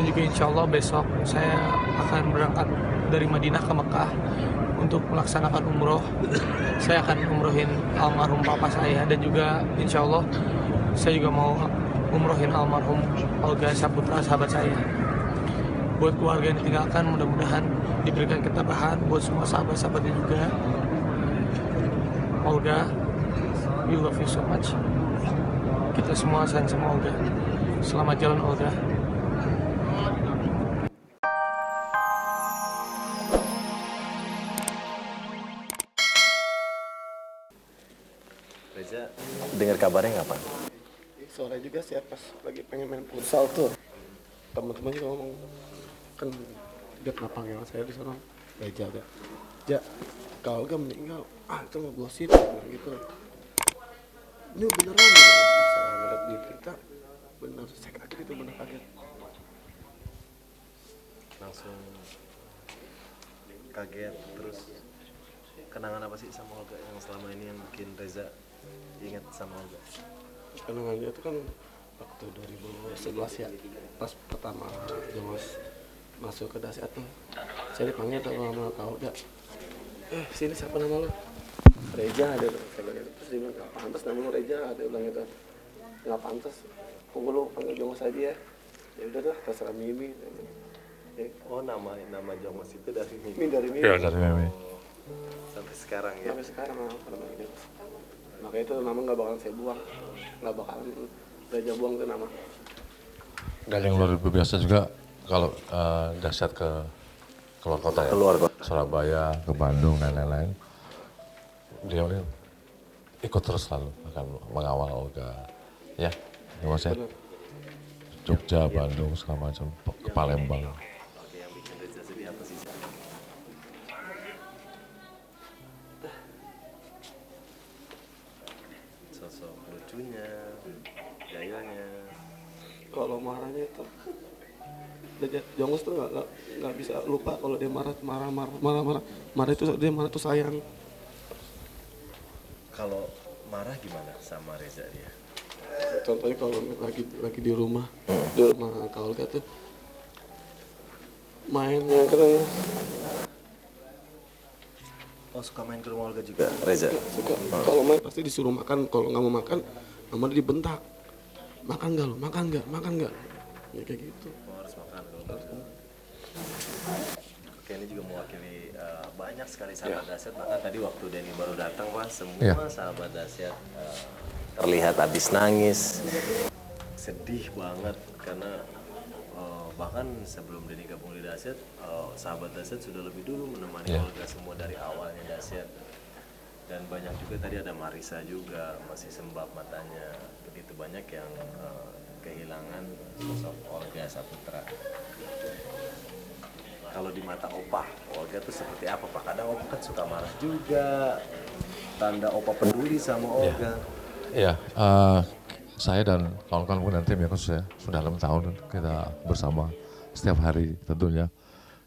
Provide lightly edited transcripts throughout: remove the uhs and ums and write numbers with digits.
juga insya Allah besok saya akan berangkat dari Madinah ke Mekah untuk melaksanakan umroh. Saya akan umrohin almarhum papa saya, dan juga insya Allah saya juga mau umrohin almarhum Olga Saputra, sahabat saya. Buat keluarga yang ditinggalkan, mudah-mudahan diberikan ketabahan. Buat semua sahabat-sahabatnya juga, Olga, we love you so much. Kita semua sayang sama Olga. Selamat jalan Olga. Reza, dengar kabarnya kapan? Sore juga sih pas lagi pengen main futsal tuh. Teman-teman juga ngomong, kan dia pernah panggil saya di sana. Reja ada. Ja, kau gak meninggal. Itu nggak gosip gitu. Ini beneran ya? Saya ngeliat di berita, bener. Saya kaget itu, bener kaget. Langsung kaget, terus kenangan apa sih sama Olga yang selama ini yang bikin Reza ingat sama Olga? Kenangan dia tuh kan waktu 2011 ya, pas pertama Jongos masuk ke Dasyat tuh, saya dipanggil tuh sama kau udah, sini siapa nama lo? Reja ada tuh, saya bilang gitu. Terus dia bilang, nggak pantas nama lo Reja, dia bilang gitu, nggak pantas, pokoknya lo panggil Jongos aja ya. Ya udah dah, terserah Mimi. Oh, nama Jongos itu dari Mimi. Dari Mimi. Iya, dari Mimi. Sampai sekarang ya. Sampai sekarang nama gitu. Makanya itu nama nggak bakalan saya buang, nggak bakalan Reja buang tuh nama. Dan yang luar biasa juga kalau Dasyat ke keluar kota ya, Keluar kota. Surabaya, ke Bandung dan lain-lain, dia ini ikut terus selalu akan mengawal Olga, ya, Mas ya, Jogja, Bandung, segala macam, ke Palembang. Oke, yang bikin Reza sedih apa sih? Sosok lucunya, gayanya. Kalau marahnya itu Jongos tuh nggak bisa lupa kalau dia marah itu dia marah tuh sayang. Kalau marah gimana sama Reza dia? Contohnya kalau lagi di rumah Kak Olga tuh mainnya katanya Oh, suka main ke rumah Olga juga, Reza? suka. Kalau main pasti disuruh makan, kalau nggak mau makan sama dia dibentak, makan nggak ya kayak gitu. Oh, harus makan kalau makan. Oke, ini juga mewakili banyak sekali sahabat Dasyat. Bahkan tadi waktu Denny baru datang, Pak, semua sahabat Dasyat terlihat habis nangis, sedih banget karena bahkan sebelum Denny gabung di Dasyat, sahabat Dasyat sudah lebih dulu menemani Olga semua dari awalnya Dasyat. Dan banyak juga tadi ada Marisa juga masih sembab matanya. Begitu banyak yang kehilangan sosok Olga Saputra. Kalau di mata Opa, Olga tuh seperti apa Pak? Kadang Opa kan suka marah juga. Tanda Opa peduli sama Olga. Iya, saya dan kawan-kawan tim ya khususnya sudah 6 tahun kita bersama setiap hari tentunya.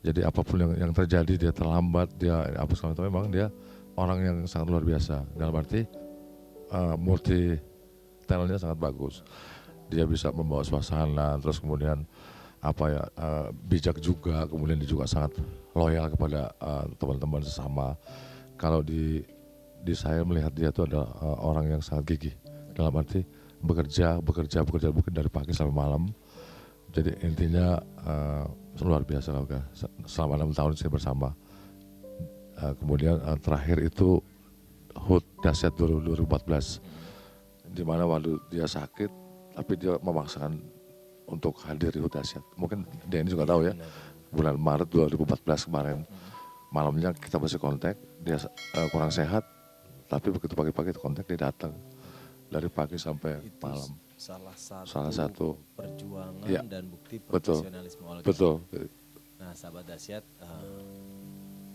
Jadi apapun yang terjadi, dia terlambat, dia apa segala macam, memang dia orang yang sangat luar biasa. Dalam arti multi talentnya sangat bagus. Dia bisa membawa suasana, terus kemudian bijak juga, kemudian dia juga sangat loyal kepada teman-teman sesama. Kalau di saya melihat dia itu adalah orang yang sangat gigih, dalam arti bekerja dari pagi sampai malam. Jadi intinya luar biasa Olga. Selama 6 tahun saya bersama. Kemudian terakhir itu HUT Dasyat 2014, di mana waktu dia sakit, tapi dia memaksakan untuk hadir di HUT Dasyat. Mungkin Denny juga tahu ya, bulan Maret 2014 kemarin, malamnya kita masih kontak, dia kurang sehat, tapi begitu pagi-pagi kontak dia datang dari pagi sampai Itu malam. salah satu perjuangan dan bukti profesionalisme Olga. Betul. Nah, sahabat Dasyat,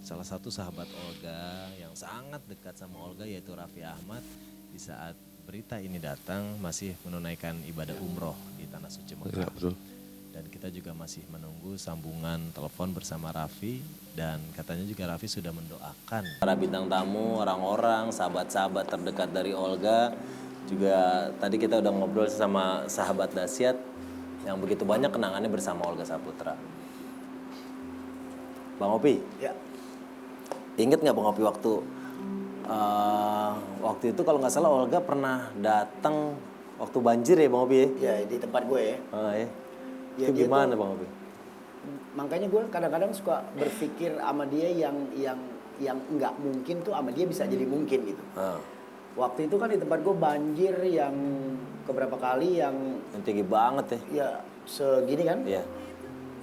salah satu sahabat Olga yang sangat dekat sama Olga yaitu Raffi Ahmad, di saat berita ini datang masih menunaikan ibadah umroh di Tanah Suci Mekah. Ya, betul. Dan kita juga masih menunggu sambungan telepon bersama Raffi, dan katanya juga Raffi sudah mendoakan para bintang tamu, orang-orang, sahabat-sahabat terdekat dari Olga. Juga tadi kita udah ngobrol sama sahabat Dasyat yang begitu banyak kenangannya bersama Olga Saputra. Bang Opi, Ya. inget nggak Bang Opi waktu itu kalau nggak salah Olga pernah datang waktu banjir ya Bang Opi ya? Ya di tempat gue ya. Ya. Ya, Itu dia gimana tuh- Bang Opi? Makanya gue kadang-kadang suka berpikir sama dia yang nggak mungkin tuh sama dia bisa jadi mungkin gitu. Waktu itu kan di tempat gue banjir yang keberapa kali yang Yang tinggi banget ya? ya segini kan. Iya.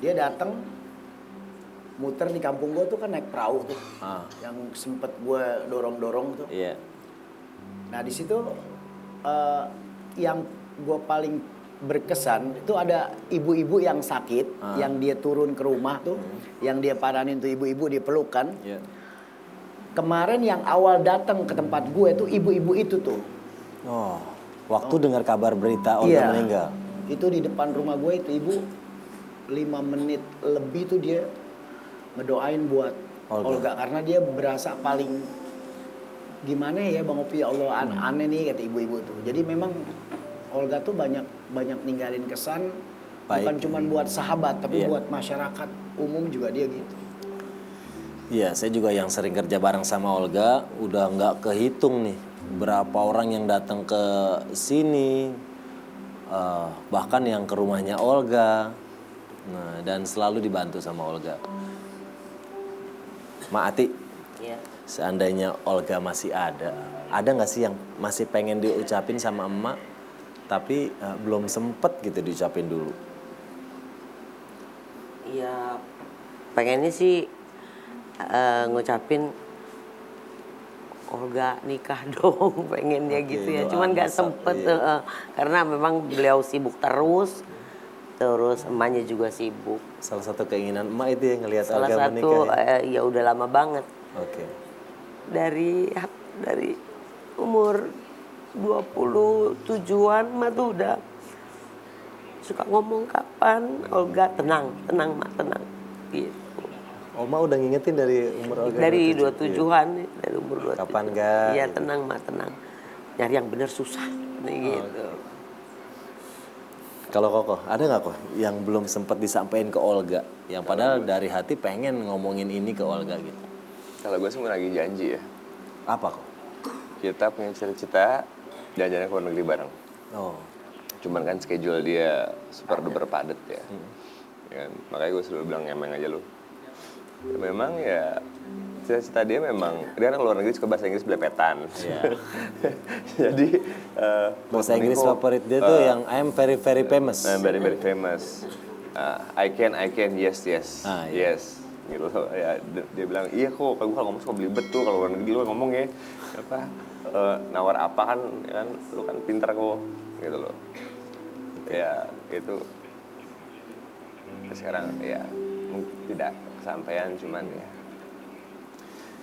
Dia datang muter di kampung gue tuh kan naik perahu tuh. Yang sempet gue dorong-dorong tuh. Iya. Nah di situ yang gue paling berkesan itu ada ibu-ibu yang sakit, yang dia turun ke rumah tuh, yang dia paranin tuh ibu-ibu dia pelukan. Iya. Kemarin yang awal datang ke tempat gue tuh ibu-ibu itu tuh. Oh, waktu dengar kabar berita Olga meninggal. Itu di depan rumah gue itu ibu 5 menit lebih tuh dia ngedoain buat Olga karena dia berasa paling gimana ya Bang Opi, ya Allah aneh nih kata ibu-ibu tuh. Jadi memang Olga tuh banyak ninggalin kesan bukan cuma buat sahabat tapi buat masyarakat umum juga dia gitu. Iya, saya juga yang sering kerja bareng sama Olga udah nggak kehitung nih berapa orang yang datang ke sini, bahkan yang ke rumahnya Olga, nah dan selalu dibantu sama Olga. Ma Ati, seandainya Olga masih ada nggak sih yang masih pengen diucapin sama emak, tapi belum sempet gitu diucapin dulu? Iya, pengennya sih ngucapin Olga nikah dong, pengennya gitu ya. Cuman nggak sempet karena memang beliau sibuk terus emaknya juga sibuk. Salah satu keinginan emak itu ya ngelihat Salah Olga satu menikah. ya udah lama banget. Oke. Dari umur 27-an mah tuh udah suka ngomong kapan Olga tenang mak tenang gitu. Oma udah ngingetin dari umur Olga? Dari 27-an, dari umur 27. Kapan enggak? Iya tenang mak tenang. Nyari yang bener susah gitu. Kalau Koko, ada nggak kok yang belum sempat disampaikan ke Olga? Yang padahal dari hati pengen ngomongin ini ke Olga gitu. Kalau gue sih mau lagi janji ya. Apa kok? Kita punya cita-cita jalan-jalan ke luar negeri bareng. Oh, Cuman kan schedule dia super duper padat ya. Ya kan? Makanya gue selalu bilang emang aja lu. Ya, memang ya cita-cita dia memang, dia kan luar negeri suka bahasa Inggris belepetan. Iya. Jadi bahasa Inggris favorit dia tuh yang I'm very very famous. very very famous. I can, yes. Ah, iya. Yes. Gitu loh. Ya, dia bilang, iya kok, gue kalau ngomong suka belibet tuh, kalau luar negeri lu ngomong ya. Apa, nawar apa kan, ya kan, lu kan pintar kok. Gitu loh. Ya, itu. Sekarang ya, mungkin tidak kesampaian, cuman ya.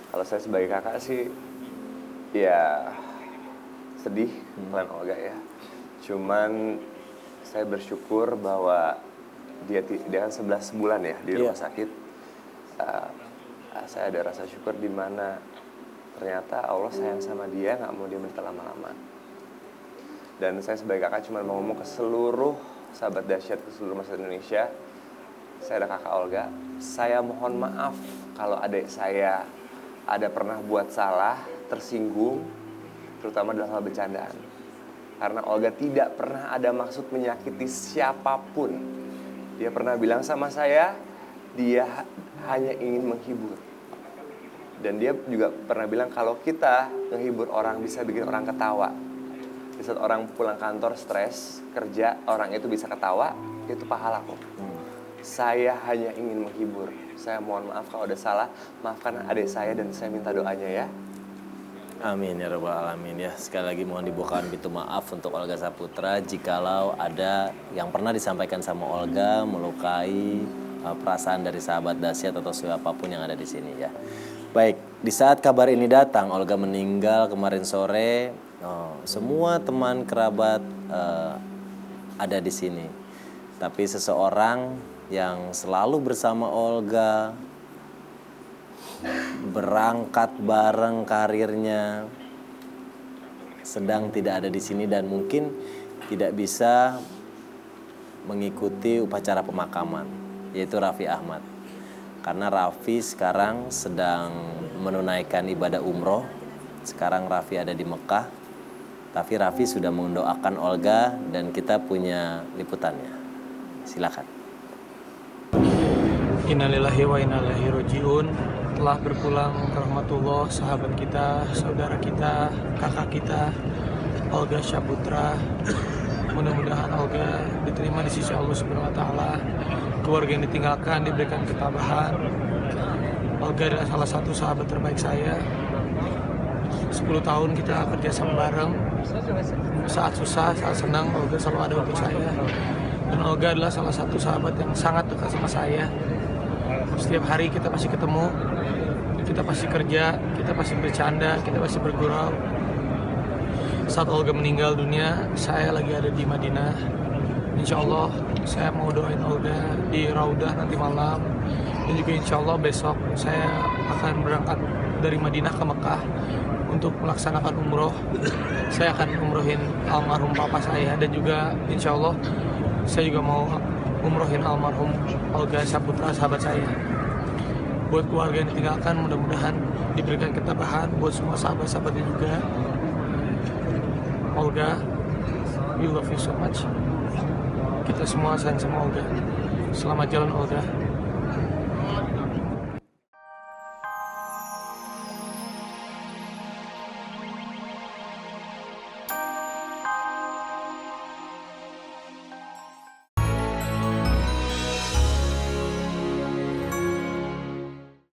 Kalau saya sebagai kakak sih, ya sedih kalian Olga ya. Cuman saya bersyukur bahwa dia kan 11 bulan ya di rumah sakit. Saya ada rasa syukur di mana ternyata Allah sayang sama dia, nggak mau dia menderita lama-lama. Dan saya sebagai kakak cuma mau ngomong ke seluruh sahabat dahsyat, ke seluruh masyarakat Indonesia. Saya ada kakak Olga. Saya mohon maaf kalau adik saya ada pernah buat salah, tersinggung, terutama dalam hal bercandaan. Karena Olga tidak pernah ada maksud menyakiti siapapun. Dia pernah bilang sama saya, dia hanya ingin menghibur. Dan dia juga pernah bilang kalau kita menghibur orang bisa bikin orang ketawa. Di saat orang pulang kantor stres, kerja, orang itu bisa ketawa, itu pahala kok. Saya hanya ingin menghibur. Saya mohon maaf kalau ada salah, maafkan adik saya dan saya minta doanya ya. Amin ya rabbal alamin ya. Sekali lagi mohon dibukakan pintu maaf untuk Olga Saputra jikalau ada yang pernah disampaikan sama Olga melukai perasaan dari sahabat dahsyat atau siapapun yang ada di sini ya. Baik, di saat kabar ini datang Olga meninggal kemarin sore, semua teman kerabat ada di sini. Tapi seseorang yang selalu bersama Olga, berangkat bareng karirnya, sedang tidak ada di sini dan mungkin tidak bisa mengikuti upacara pemakaman, yaitu Raffi Ahmad. Karena Raffi sekarang sedang menunaikan ibadah umroh. Sekarang Raffi ada di Mekah. Tapi Raffi sudah mendoakan Olga dan kita punya liputannya. Silakan. Innalillahi wa inna ilaihi rajiun. Telah berpulang ke rahmatullah sahabat kita, saudara kita, kakak kita, Olga Syaputra. Mudah-mudahan Olga diterima di sisi Allah Subhanahu wa taala. Keluarga yang ditinggalkan diberikan ketabahan. Olga adalah salah satu sahabat terbaik saya. 10 tahun kita kerja sama bareng. Saat susah, saat senang, Olga selalu ada untuk saya. Dan Olga adalah salah satu sahabat yang sangat dekat sama saya. Setiap hari kita pasti ketemu, kita pasti kerja, kita pasti bercanda, kita pasti bergurau. Saat Olga meninggal dunia, saya lagi ada di Madinah. Insya Allah saya mau doain Olga di Raudah nanti malam. Dan juga insya Allah besok saya akan berangkat dari Madinah ke Mekah untuk melaksanakan umroh. Saya akan umrohin almarhum papa saya dan juga insya Allah saya juga mau umrohin almarhum Olga Syaputra, sahabat saya. Buat keluarga yang ditinggalkan, mudah-mudahan diberikan ketabahan. Buat semua sahabat-sahabatnya juga. Olga, we love you so much. Kita semua sayang sama Olga. Selamat jalan Olga.